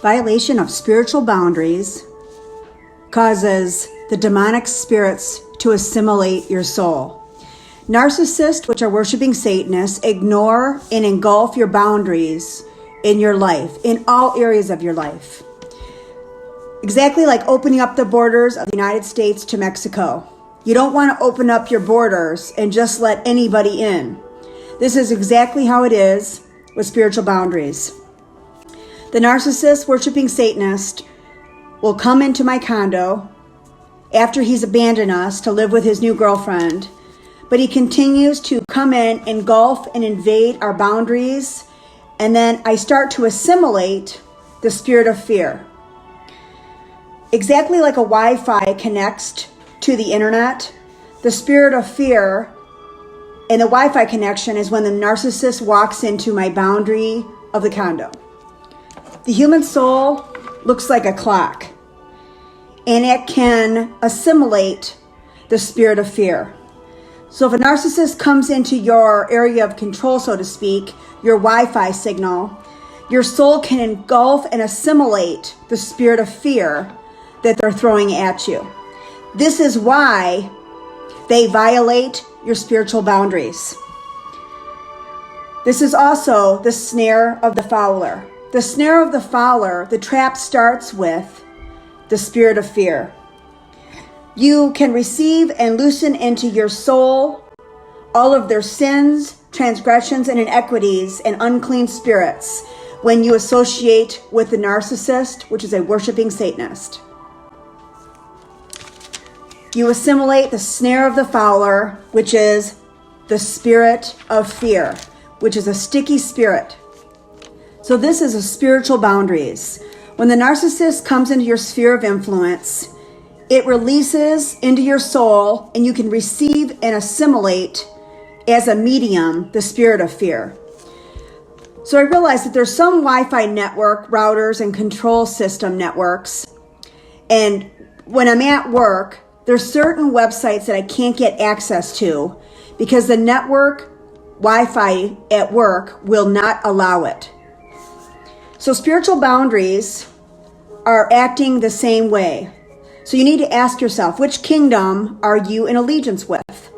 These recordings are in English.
Violation of spiritual boundaries causes the demonic spirits to assimilate your soul. Narcissists, which are worshiping Satanists, ignore and engulf your boundaries in your life, in all areas of your life. Exactly like opening up the borders of the United States to Mexico. You don't want to open up your borders and just let anybody in. This is exactly how it is with spiritual boundaries. The narcissist worshiping Satanist will come into my condo after he's abandoned us to live with his new girlfriend, but he continues to come in, engulf, and invade our boundaries, and then I start to assimilate the spirit of fear. Exactly like a Wi-Fi connects to the internet, the spirit of fear and the Wi-Fi connection is when the narcissist walks into my boundary of the condo. The human soul looks like a clock, and it can assimilate the spirit of fear. So if a narcissist comes into your area of control, so to speak, your Wi-Fi signal, your soul can engulf and assimilate the spirit of fear that they're throwing at you. This is why they violate your spiritual boundaries. This is also the snare of the fowler. The snare of the fowler, the trap starts with the spirit of fear. You can receive and loosen into your soul all of their sins, transgressions, and inequities and unclean spirits when you associate with the narcissist, which is a worshiping Satanist. You assimilate the snare of the fowler, which is the spirit of fear, which is a sticky spirit. So this is a spiritual boundaries. When the narcissist comes into your sphere of influence, it releases into your soul, and you can receive and assimilate as a medium the spirit of fear. So I realized that there's some Wi-Fi network routers and control system networks, and when I'm at work, there's certain websites that I can't get access to because the network Wi-Fi at work will not allow it. So spiritual boundaries are acting the same way. So you need to ask yourself, which kingdom are you in allegiance with?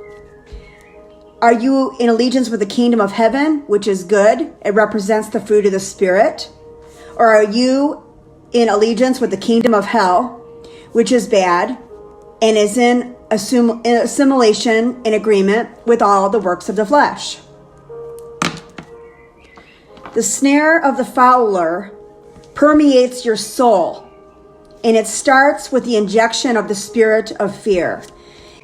Are you in allegiance with the kingdom of heaven, which is good? It represents the fruit of the Spirit. Or are you in allegiance with the kingdom of hell, which is bad and is in assimilation in agreement with all the works of the flesh? The snare of the fowler permeates your soul, and it starts with the injection of the spirit of fear.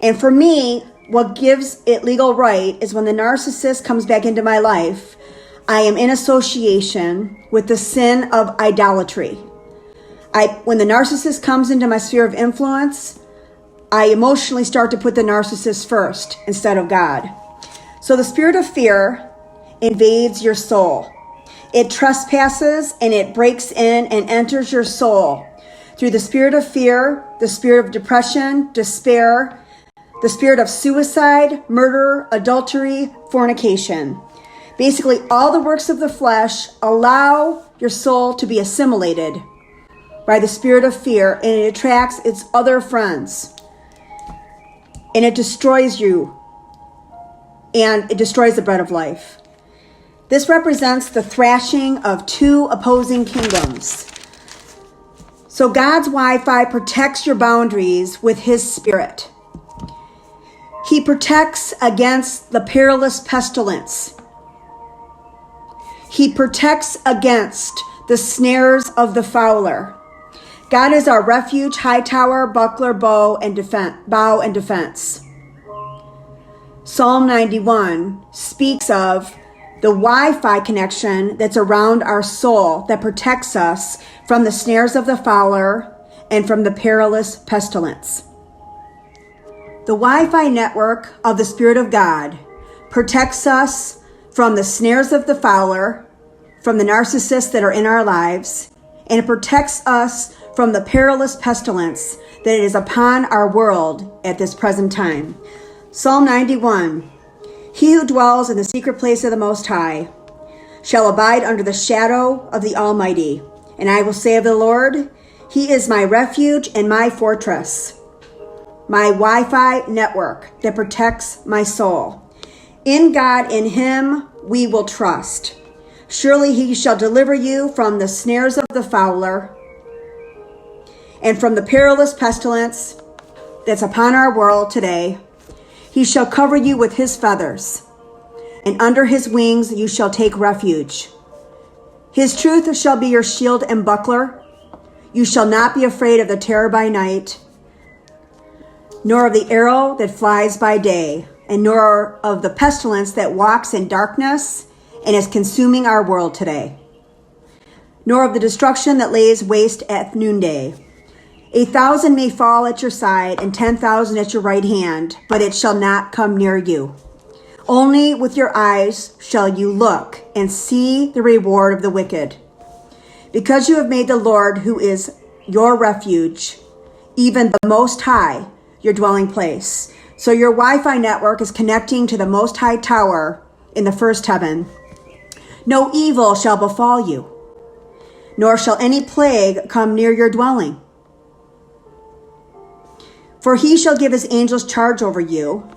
And for me, what gives it legal right is when the narcissist comes back into my life, I am in association with the sin of idolatry. When the narcissist comes into my sphere of influence, I emotionally start to put the narcissist first instead of God. So the spirit of fear invades your soul. It trespasses and it breaks in and enters your soul through the spirit of fear, the spirit of depression, despair, the spirit of suicide, murder, adultery, fornication. Basically, all the works of the flesh allow your soul to be assimilated by the spirit of fear, and it attracts its other friends. And it destroys you, and it destroys the bread of life. This represents the thrashing of two opposing kingdoms. So God's Wi-Fi protects your boundaries with his spirit. He protects against the perilous pestilence. He protects against the snares of the fowler. God is our refuge, high tower, buckler, bow, and defense. Psalm 91 speaks of the Wi-Fi connection that's around our soul that protects us from the snares of the fowler and from the perilous pestilence. The Wi-Fi network of the Spirit of God protects us from the snares of the fowler, from the narcissists that are in our lives, and it protects us from the perilous pestilence that is upon our world at this present time. Psalm 91, he who dwells in the secret place of the Most High shall abide under the shadow of the Almighty. And I will say of the Lord, He is my refuge and my fortress, my Wi-Fi network that protects my soul. In God, in Him, we will trust. Surely He shall deliver you from the snares of the fowler and from the perilous pestilence that's upon our world today. He shall cover you with His feathers, and under His wings you shall take refuge. His truth shall be your shield and buckler. You shall not be afraid of the terror by night, nor of the arrow that flies by day, and nor of the pestilence that walks in darkness and is consuming our world today, nor of the destruction that lays waste at noonday. 1,000 may fall at your side and 10,000 at your right hand, but it shall not come near you. Only with your eyes shall you look and see the reward of the wicked. Because you have made the Lord, who is your refuge, even the Most High, your dwelling place. So your Wi-Fi network is connecting to the Most High Tower in the first heaven. No evil shall befall you, nor shall any plague come near your dwelling. For He shall give His angels charge over you,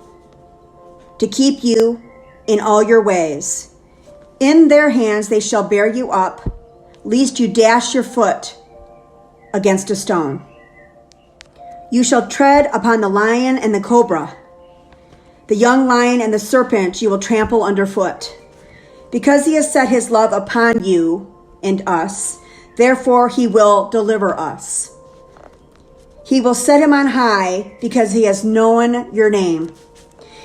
to keep you in all your ways. In their hands they shall bear you up, lest you dash your foot against a stone. You shall tread upon the lion and the cobra. The young lion and the serpent you will trample underfoot. Because He has set His love upon you and us, therefore He will deliver us. He will set Him on high because He has known your name.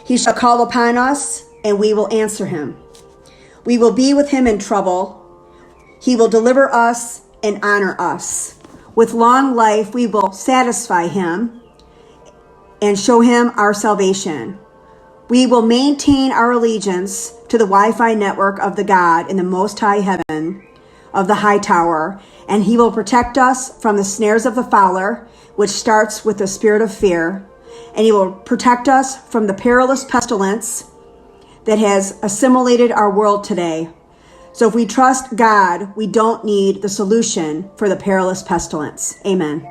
He shall call upon us, and we will answer Him. We will be with Him in trouble. He will deliver us and honor us. With long life, we will satisfy Him and show Him our salvation. We will maintain our allegiance to the Wi-Fi network of the God in the Most High heaven of the high tower, and He will protect us from the snares of the fowler, which starts with the spirit of fear, and He will protect us from the perilous pestilence that has assimilated our world today. So if we trust God, we don't need the solution for the perilous pestilence. Amen.